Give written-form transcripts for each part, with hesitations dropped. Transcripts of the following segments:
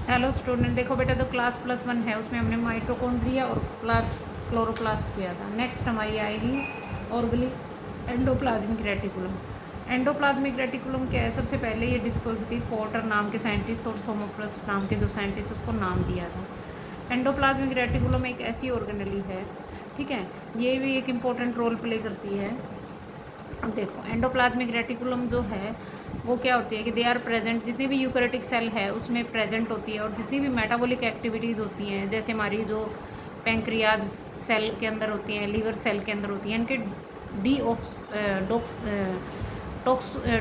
Hello student, देखो बेटा, जो क्लास +1 है उसमें हमने माइटोकॉन्ड्रिया और क्लोरोप्लास्ट किया था। नेक्स्ट हमारी आएगी ऑर्गली एंडोप्लाज्मिक रेटिकुलम। एंडोप्लाज्मिक रेटिकुलम क्या है? सबसे पहले ये डिस्कवर थी पोर्टर नाम के साइंटिस्ट और थोमोप्लस नाम के जो साइंटिस्ट उसको नाम दिया था। एंडोप्लाज्मिक रेटिकुलम एक ऐसी ऑर्गेनेली है, ठीक है, ये भी एक इम्पोर्टेंट रोल प्ले करती है। अब देखो, एंडोप्लाज्मिक रेटिकुलम जो है वो क्या होती है कि दे आर प्रेजेंट, जितनी भी यूकैरियोटिक सेल है उसमें प्रेजेंट होती है, और जितनी भी मेटाबॉलिक एक्टिविटीज़ होती हैं, जैसे हमारी जो पैंक्रियाज सेल के अंदर होती हैं, लीवर सेल के अंदर होती हैं, इनके डी डॉक्स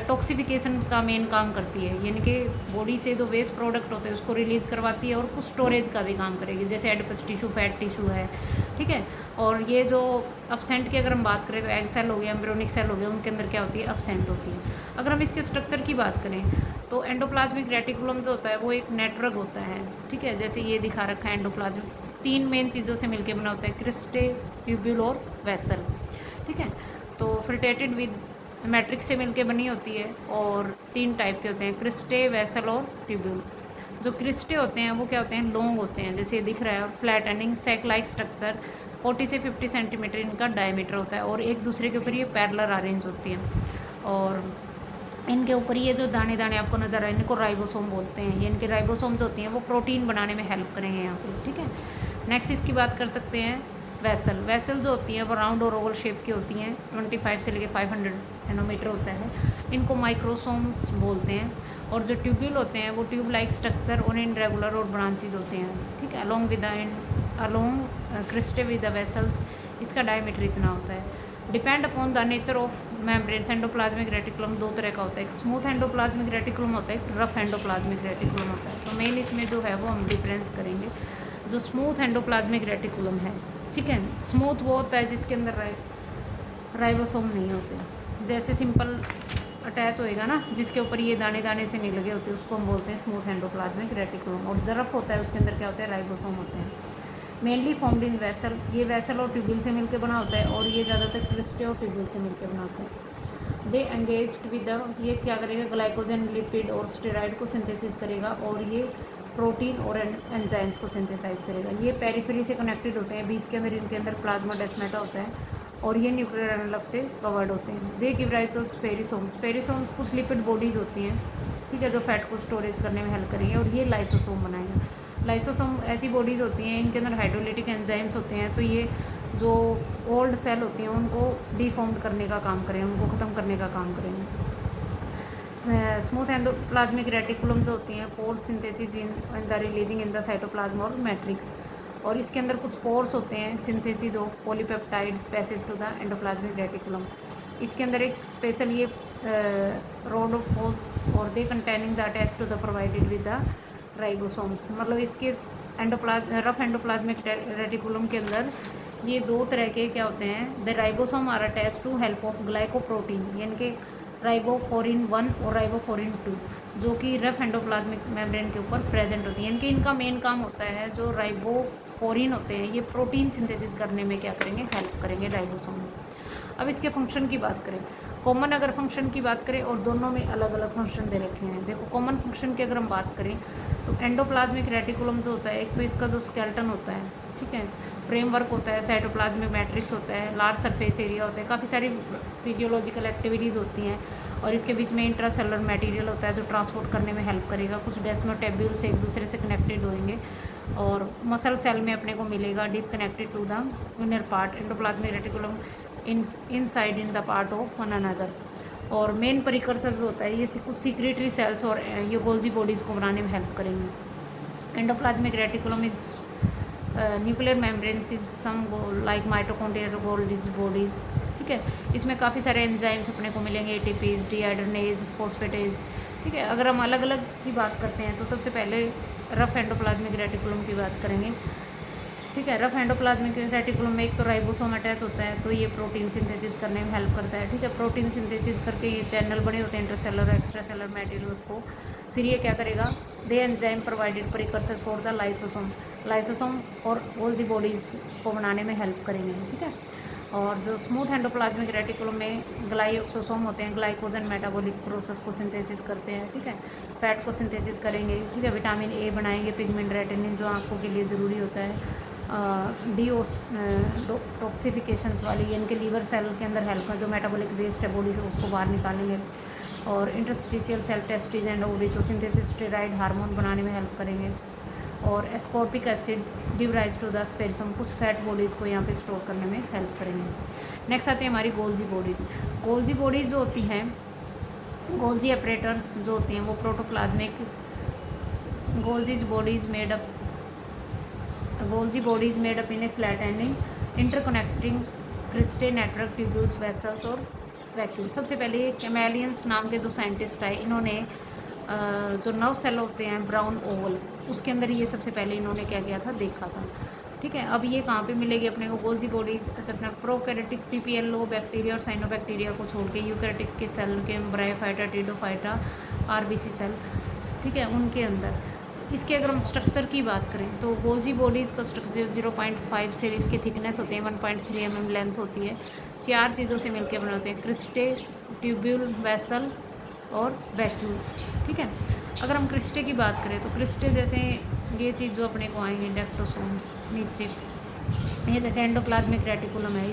टॉक्सिफिकेशन का मेन काम करती है, यानी कि बॉडी से जो वेस्ट प्रोडक्ट होते हैं उसको रिलीज़ करवाती है, और कुछ स्टोरेज का भी काम करेगी, जैसे एडिपस टिश्यू, फैट टिश्यू है, ठीक है। और ये जो अपसेंट की अगर हम बात करें तो एग सेल हो गया, एम्ब्रियोनिक सेल हो गया, उनके अंदर क्या होती है? अपसेंट होती है। अगर हम इसके स्ट्रक्चर की बात करें तो एंडोप्लाज्मिक रेटिकुलम जो होता है वो एक नेटवर्क होता है, ठीक है। जैसे ये दिखा रखा है एंडोप्लाज्मिक, 3 मेन चीज़ों से मिलकर बना होता है, क्रिस्टे, ट्यूब्यूल और वेसल, ठीक है। तो फिल्ट्रेटेड विद मैट्रिक्स से मिलके बनी होती है, और 3 टाइप के होते हैं, क्रिस्टे, वेसल और ट्यूब्यूल। जो क्रिस्टे होते हैं वो क्या होते हैं? लॉन्ग होते हैं, जैसे ये दिख रहा है, और flat ending sac like structure, 40 से 50 सेंटीमीटर इनका डायमीटर होता है, और एक दूसरे के ऊपर ये पैरेलल अरेंज होती हैं। और इनके ऊपर ये जो दाने दाने आपको नजर आ रहे हैं, इनको राइबोसोम बोलते हैं। ये इनके राइबोसोम जो होती हैं वो प्रोटीन बनाने में हेल्प करेंगे यहाँ पे, ठीक है। नेक्स्ट इसकी बात कर सकते हैं वेसल। वेसल जो होती हैं वो राउंड और ओवल शेप की होती हैं, 25 से लेकर 500 नैनोमीटर होता है, इनको माइक्रोसोम्स बोलते हैं। और जो ट्यूब्यूल होते हैं वो ट्यूब लाइक स्ट्रक्चर और इनरेगुलर और ब्रांचेज होते हैं, ठीक है, along cristae with the vessels, इसका डायमीटर इतना होता है। Depend upon the nature of membranes, endoplasmic reticulum 2 तरह का होता है, एक स्मूथ एंडोप्लाज्मिक रेटिकुलम होता है, एक रफ एंडोप्लाज्मिक रेटिकुलम होता है। तो मेन इसमें जो है वो हम डिफरेंस करेंगे। जो स्मूथ एंडोप्लाज्मिक रेटिकुलम है, ठीक है, स्मूथ वो होता है जिसके अंदर राइबोसोम नहीं होते, जैसे सिंपल अटैच होएगा ना, जिसके ऊपर ये दाने दाने से नहीं लगे होते, उसको हम बोलते हैं स्मूथ एंडोप्लाज्मिक रेटिकुलम। और जरफ होता है, उसके अंदर क्या होता है? राइबोसोम होते हैं। मेनली फॉर्म्ड इन वेसल, ये वेसल और ट्यूब्यूल से मिलकर बना होता है, और ये ज़्यादातर क्रिस्टे और ट्यूब्यूल से मिलकर बना होता है। दे एंगेज्ड विद द, ये क्या करेगा? ग्लाइकोजन, लिपिड और स्टेरॉइड को सिंथेसिस करेगा, और ये प्रोटीन और एंजाइम्स को सिंथेसाइज करेगा। ये पेरिफेरी से कनेक्टेड होते हैं, बीच के अंदर इनके अंदर प्लाज्मा डेस्मेटा होता है, और ये न्यूक्लियर एनवलप से कवर्ड होते हैं। They give rise to spherosomes. Spherosomes कुछ लिपिड बॉडीज़ होती हैं, ठीक है, जो फैट को स्टोरेज करने में हेल्प करेंगे, और ये लाइसोसोम बनाएगा। लाइसोसोम ऐसी बॉडीज़ होती हैं, इनके अंदर हाइड्रोलिटिक एंजाइम्स होते हैं, तो ये जो ओल्ड सेल होती हैं उनको डिफॉर्म करने का काम करेंगे, उनको ख़त्म करने का काम करेंगे। स्मूथ एंडोप्लाज्मिक रेटिकुलम जो होती हैं, pore synthesis in the releasing in the cytoplasm और मैट्रिक्स, और इसके अंदर कुछ पोर्स होते हैं, synthesis of polypeptides passage to the endoplasmic reticulum. इसके अंदर एक स्पेशल ये रोडोपोल्स, और they containing the attach to the provided with the ribosomes. मतलब इसके रफ एंडोप्लाज्मिक रेटिकुलम के अंदर ये 2 तरह के क्या होते हैं? The ribosome are attach to help of glycoprotein, यानी कि राइबोफोरिन 1 और राइबोफोरिन 2, जो कि रफ एंडोप्लाज्मिक मेम्ब्रेन के ऊपर प्रेजेंट होती है। इनके इनका मेन काम होता है, जो राइबोफोरिन होते हैं ये प्रोटीन सिंथेसिस करने में क्या करेंगे? हेल्प करेंगे राइबोसोम में। अब इसके फंक्शन की बात करें, कॉमन अगर फंक्शन की बात करें, और दोनों में अलग अलग फंक्शन दे रखे हैं। देखो, कॉमन फंक्शन की अगर हम बात करें तो एंडोप्लाज्मिक रेटिकुलम जो होता है, एक तो इसका जो स्केलेटन होता है, ठीक है, फ्रेमवर्क होता है, साइटोप्लाज्मिक मैट्रिक्स होता है, लार्ज सरफेस एरिया होता है, काफ़ी सारी फिजियोलॉजिकल एक्टिविटीज़ होती हैं, और इसके बीच में इंट्रासेलुलर मटेरियल होता है जो ट्रांसपोर्ट करने में हेल्प करेगा। कुछ डेस्मोटेब्यूल से एक दूसरे से कनेक्टेड होंगे, और मसल सेल में अपने को मिलेगा deep connected to the inner part endoplasmic reticulum inside in the part of one another. और मेन परिकर्सर जो होता है, ये कुछ सीक्रेटरी सेल्स और ये गोल्जी बॉडीज़ को बनाने में हेल्प करेंगे। Endoplasmic reticulum is nuclear membranes is some like mitochondria Golgi bodies, ठीक है। इसमें काफ़ी सारे एंजाइम्स अपने को मिलेंगे, एटीपीज, डीहाइड्रोनेज, फॉस्फेटेज, ठीक है। अगर हम अलग अलग की बात करते हैं तो सबसे पहले रफ एंडोप्लाज्मिक रेटिकुलम की बात करेंगे, ठीक है। रफ एंडोप्लाज्मिक रेटिकुलम में एक तो राइबोसोम अटैच होता है, तो ये प्रोटीन सिंथेसिस करने में हेल्प करता है, ठीक है। प्रोटीन सिंथेसिस करके ये चैनल बने होते हैं इंटरसेलर एक्स्ट्रा सेलर मटेरियल्स को, फिर ये क्या करेगा? They enzyme provided precursor for the lysosome और ऑल दी बॉडीज़ को बनाने में हेल्प करेंगे, ठीक है। और जो स्मूथ एंडोप्लाज्मिक रेटिकुलम में ग्लाइसोसोम होते हैं, ग्लाइकोजन मेटाबॉलिक प्रोसेस को सिंथेसिस करते हैं, ठीक है, फैट को सिंथेसिस करेंगे, ठीक है, विटामिन ए बनाएंगे, पिगमेंट रेटिनिन जो आँखों के लिए ज़रूरी होता है, टॉक्सिफिकेशंस वाली इनके लीवर सेल के अंदर हेल्प है, जो मेटाबॉलिक वेस्ट है बॉडी से उसको बाहर निकालेंगे, और इंटरस्टिशियल सेल टेस्टिज एंड ओविटोसिंथेसिस स्टेरॉइड हार्मोन बनाने में हेल्प करेंगे, और ascorbic acid give rise to the spherosome, कुछ फैट बॉडीज़ को यहाँ पे स्टोर करने में हेल्प करेंगे। नेक्स्ट आते हैं हमारी गोल्जी बॉडीज़। गोल्जी बॉडीज़ जो होती हैं, गोल्जी ऑपरेटर्स जो होती हैं वो protoplasmic Golgi bodies made up in A flat ending interconnecting cristae network tubules vessels और वैक्यूल। सबसे पहले कैमेलियंस नाम के जो साइंटिस्ट आए, इन्होंने जो नर्व सेल होते हैं ब्राउन ओवल, उसके अंदर ये सबसे पहले इन्होंने क्या किया था, देखा था, ठीक है। अब ये कहाँ पे मिलेगी अपने को, गोल्जी बॉडीज अपना प्रोकैरियोटिक पीपीएलओ बैक्टीरिया और साइनोबैक्टीरिया को छोड़ के यूकैरियोटिक के सेल के ब्रायोफाइटा, टीडोफाइटा, आरबीसी सेल, ठीक है, उनके अंदर। इसके अगर हम स्ट्रक्चर की बात करें तो गोल्जी बॉडीज़ का स्ट्रक्चर 0.5 से इसकी थिकनेस होती है, 1.3 mm लेंथ होती है, 4 चीज़ों से मिलकर बने होते हैं, क्रिस्टे, ट्यूब्यूल, वेसल और वैक्यूल्स, ठीक है। अगर हम क्रिस्टे की बात करें तो क्रिस्टे जैसे ये चीज़ जो अपने को आएंगे डेक्टोसोम्स नीचे, ये जैसे एंडोप्लाज्मिक रेटिकुलम है,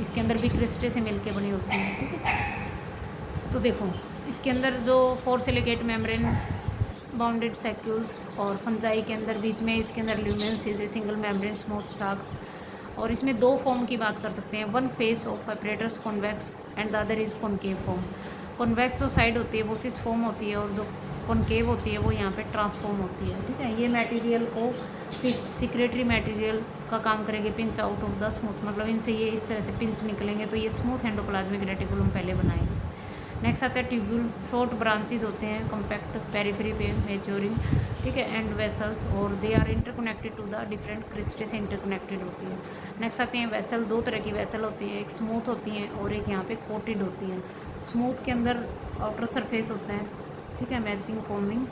इसके अंदर भी क्रिस्टे से मिलके बनी होती है, ठीक है। तो देखो इसके अंदर जो 4 सिलिकेट मेम्ब्रेन बाउंडेड सैक्यूल्स और फंजाई के अंदर बीच में इसके अंदर ल्यूमेंस है, सिंगल मेम्ब्रेन स्मूथ स्टाक्स, और इसमें 2 फॉर्म की बात कर सकते हैं, one face of operators convex and the other is concave form. Convex जो साइड होती है वो सिस फॉर्म होती है, और जो कॉनकेव होती है वो यहाँ पे ट्रांसफॉर्म होती है, ठीक है। ये मटेरियल को सिक्रेटरी मटेरियल का काम करेंगे, pinch out of the smooth, मतलब इनसे ये इस तरह से पिंच निकलेंगे तो ये स्मूथ एंडोप्लाज्मिक रेटिकुलम पहले बनाएंगे। नेक्स्ट आता है ट्यूब्यूल, शॉर्ट ब्रांचेज होते हैं, कॉम्पैक्ट पेरिफेरी पे मैच्योरिंग, ठीक है, एंड वेसल्स, और they are interconnected to the different cristae से इंटरकनेक्टेड होती है। नेक्स्ट आते हैं वेसल, 2 तरह की वेसल होती हैं, एक स्मूथ होती हैं और एक यहाँ पे कोटेड होती हैं। स्मूथ के अंदर आउटर सरफेस होता है, ठीक है, मैचिंग फॉर्मिंग,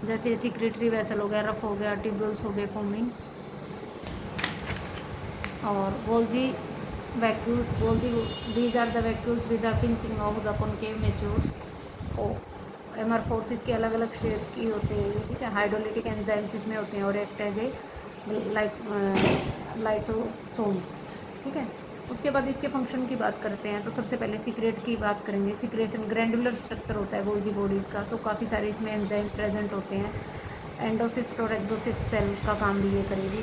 जैसे सिक्रेटरी वेसल हो गया, रफ हो गया, ट्यूब्यूल्स हो गए फॉर्मिंग, और Golgi vacuoles, these are the vacuoles which are pinching off the concave matures. ओ एमरफोर्सिस के अलग अलग शेप की होते हैं, ठीक है, हाइड्रोलिटिक एंजाइम्स इसमें होते हैं और एक्ट एज ए लाइसोसोम्स, ठीक है। उसके बाद इसके फंक्शन की बात करते हैं तो सबसे पहले सीक्रेट की बात करेंगे। सीक्रेशन ग्रैंडुलर स्ट्रक्चर होता है गोल्जी बॉडीज़ का, तो काफ़ी सारे इसमें एंजाइम प्रेजेंट होते हैं। एंडोसिस्ट और एक्सोसिस्ट सेल का काम भी ये करेगी।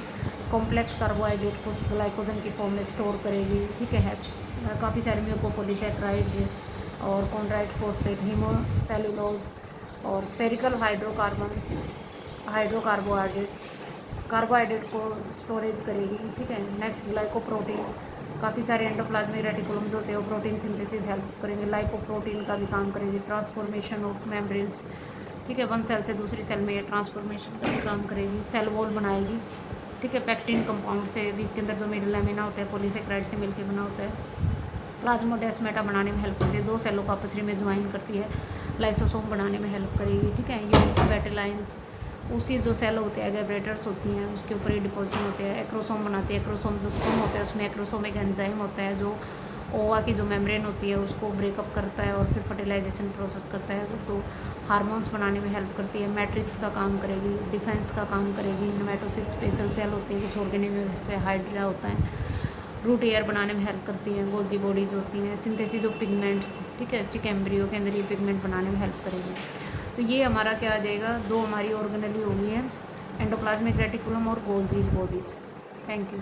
कॉम्प्लेक्स कार्बोहाइड्रेट को ग्लाइकोजन की फॉर्म में स्टोर करेगी, ठीक है। काफ़ी सारे म्यूकोपोलीसैक्राइड और कॉन्ड्राइट फॉस्फेट, हीमोसेलुलोज और स्फेरिकल कार्बोहाइड्रेट को स्टोरेज करेगी, ठीक है। नेक्स्ट ग्लाइकोप्रोटीन, काफ़ी सारे एंडोप्लाज्मिक रेटिकुलम्स होते हैं वो प्रोटीन सिंथेसिस हेल्प करेंगे, लाइकोप्रोटीन का भी काम करेंगे, ट्रांसफॉर्मेशन ऑफ मेम्ब्रेन्स, ठीक है, वन सेल से दूसरी सेल में ये ट्रांसफॉर्मेशन का भी काम करेगी, सेल वॉल बनाएगी, ठीक है। पैक्टिन कंपाउंड से भी इसके अंदर जो मिडिल लेमिना होता है पॉलीसेक्राइड से मिलकर बना होता है। प्लाज्मोडेस्माटा बनाने में हेल्प करती है, 2 सेलों को आपस में ज्वाइन करती है, लाइसोसोम बनाने में हेल्प करेगी, ठीक है। यूनिट वेटेलाइंस, उसी जो सेल होते हैं गैब्रेटर्स होती हैं उसके ऊपर ही डिपोजिशन होते हैं। एक्रोसोम बनाती है, एक्रोसोम जो स्टोम होता है उसमें एक्रोसोमिक एंजाइम होता है जो ओवा की जो मेम्ब्रेन होती है उसको ब्रेकअप करता है और फिर फर्टिलाइजेशन प्रोसेस करता है, तो हार्मोन्स बनाने में हेल्प करती है। मैट्रिक्स का काम करेगी, डिफेंस का काम करेगी। नेमेटोसिस स्पेशल सेल होती है कुछ ऑर्गेनिज्म से हाइड्रा होता है। रूट एयर बनाने में हेल्प करती हैं। गोल्जी बॉडीज होती हैं। सिंथेसिस ऑफ पिगमेंट्स, ठीक है, चिकैम्ब्रियो के अंदर ये पिगमेंट बनाने में हेल्प करेगी। तो ये हमारा क्या आ जाएगा, 2 हमारी ऑर्गेनली होगी है, एंडोप्लाज्मिक रेटिकुलम और गोल्जी बॉडीज। Thank you.